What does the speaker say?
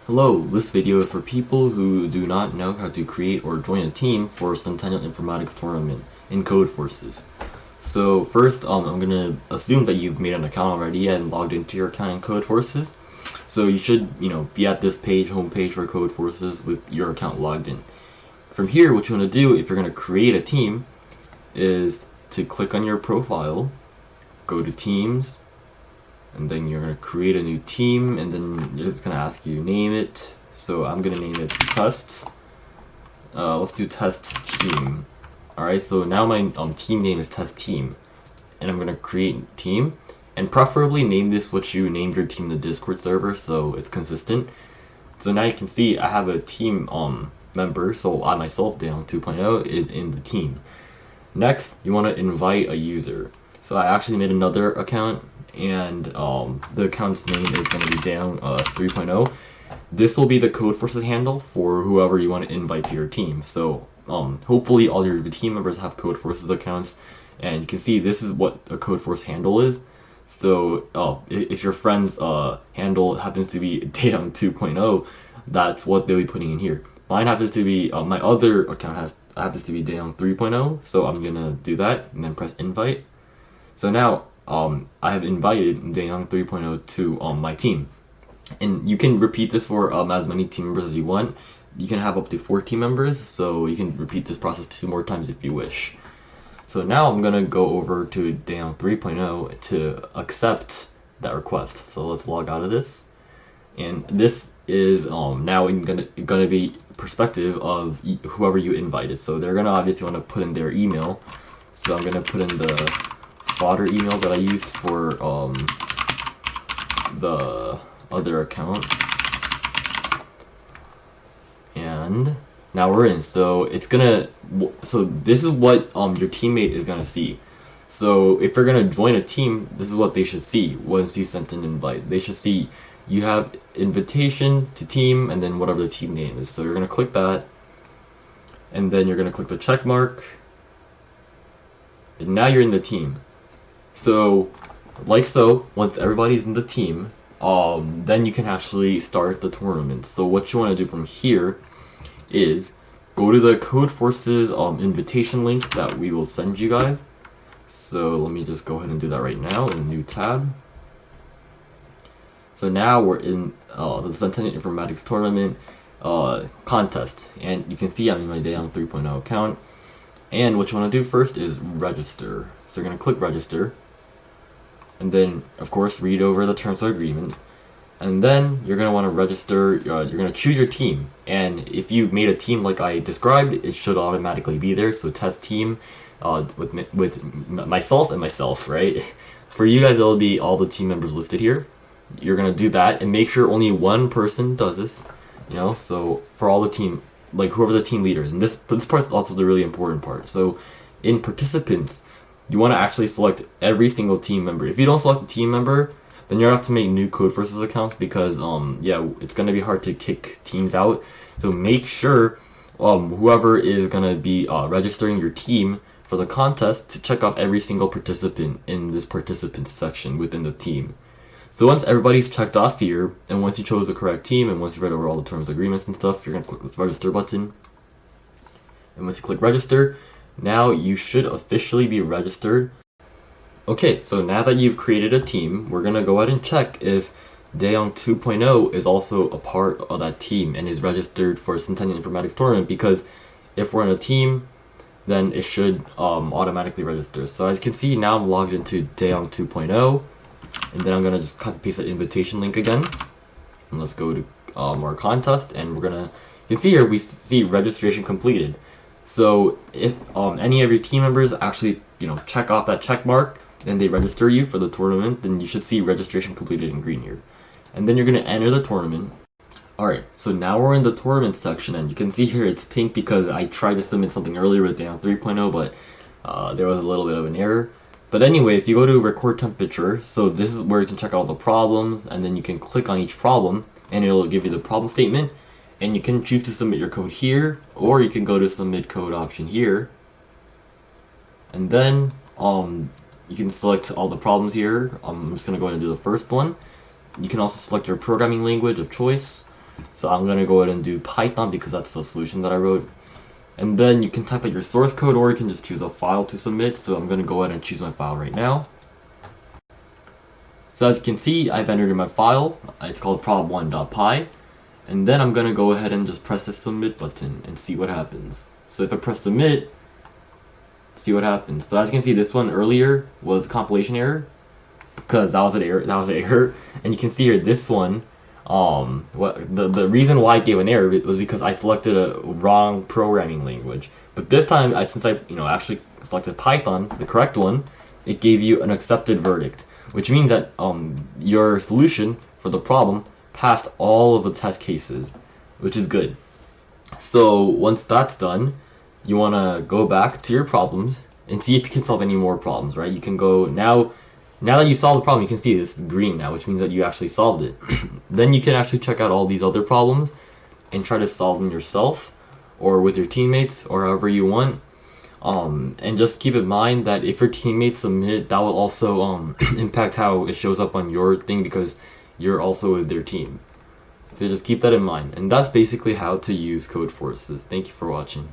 Hello, this video is for people who do not know how to create or join a team for Centennial Informatics tournament in Codeforces. So first, I'm gonna assume that you've made an account already and logged into your account in Codeforces. So you should, be at this page, homepage for Codeforces with your account logged in. From here, what you want to do if you're gonna create a team is to click on your profile, go to Teams, and then you're going to create a new team, and then it's going to ask you name it. So I'm going to name it Test. Let's do Test Team. Alright, so now my team name is Test Team, and I'm going to create team, and preferably name this what you named your team in the Discord server so it's consistent. So now you can see I have a team member, so I myself, Daeyong 2.0, is in the team. Next, you want to invite a user. So I actually made another account, and the account's name is going to be Daeyong 3.0. This will be the Codeforces handle for whoever you want to invite to your team. So hopefully all your team members have Codeforces accounts, and you can see this is what a Codeforce handle is. So if your friend's handle happens to be Daeyong 2.0, that's what they'll be putting in here. Mine happens to be, my other account happens to be Daeyong 3.0, so I'm gonna do that and then press invite. So now I have invited Daeyong 3.0 to my team, and you can repeat this for as many team members as you want. You can have up to 4 team members, so you can repeat this process 2 more times if you wish. So now I'm gonna go over to Daeyong 3.0 to accept that request. So let's log out of this, and this is now gonna be perspective of whoever you invited. So they're gonna obviously want to put in their email. So I'm gonna put in the fodder email that I used for the other account, and now we're in. So it's gonna, so this is what your teammate is gonna see. So if you're gonna join a team, this is what they should see once you sent an invite. They should see you have invitation to team and then whatever the team name is. So you're gonna click that, and then you're gonna click the check mark, and now you're in the team. So, like so, once everybody's in the team, then you can actually start the tournament. So what you want to do from here is go to the Codeforces invitation link that we will send you guys. So let me just go ahead and do that right now in a new tab. So now we're in the Centennial Informatics tournament contest, and you can see I'm in my Daeyong 3.0 account. And what you want to do first is register. So you're going to click register, and then of course read over the terms of agreement, and then you're going to want to register. You're going to choose your team, and if you made a team like I described, it should automatically be there. So test team with myself and myself, right? For you guys, it'll be all the team members listed here. You're going to do that, and make sure only one person does this, so for all the team, like whoever the team leader is. And this part is also the really important part. So in participants, you want to actually select every single team member. If you don't select a team member, then you're going to have to make new Codeforces accounts, because it's going to be hard to kick teams out. So make sure whoever is going to be registering your team for the contest to check off every single participant in this participants section within the team. So once everybody's checked off here, and once you chose the correct team, and once you read over all the terms, agreements, and stuff, you're going to click this register button. And once you click register, now you should officially be registered. Okay, so now that you've created a team, we're going to go ahead and check if Daeyong 2.0 is also a part of that team and is registered for Centennial Informatics Tournament, because if we're in a team, then it should automatically register. So as you can see, now I'm logged into Daeyong 2.0. And then I'm going to just copy paste the invitation link again. And let's go to our contest, and we're going to, you can see here, we see registration completed. So if any of your team members actually, check off that check mark and they register you for the tournament, then you should see registration completed in green here. And then you're going to enter the tournament. Alright, so now we're in the tournament section, and you can see here it's pink because I tried to submit something earlier with Daeyong 3.0, but there was a little bit of an error. But anyway, if you go to record temperature, so this is where you can check out the problems, and then you can click on each problem, and it'll give you the problem statement, and you can choose to submit your code here, or you can go to submit code option here, and then you can select all the problems here. I'm just going to go ahead and do the first one. You can also select your programming language of choice, So I'm gonna go ahead and do Python because that's the solution that I wrote. And then you can type out your source code, or you can just choose a file to submit. So I'm gonna go ahead and choose my file right now. So as you can see, I've entered in my file. It's called prob1.py. And then I'm gonna go ahead and just press the submit button and see what happens. So if I press submit, see what happens. So as you can see, this one earlier was a compilation error because that was an error. And you can see here this one. The reason why it gave an error was because I selected a wrong programming language. But this time, since I actually selected Python, the correct one, it gave you an accepted verdict, which means that your solution for the problem passed all of the test cases, which is good. So once that's done, you want to go back to your problems and see if you can solve any more problems, right? You can go now that you solve the problem, you can see this is green now, which means that you actually solved it. Then you can actually check out all these other problems and try to solve them yourself or with your teammates or however you want. And just keep in mind that if your teammates submit, that will also impact how it shows up on your thing because you're also with their team. So just keep that in mind. And that's basically how to use Codeforces. Thank you for watching.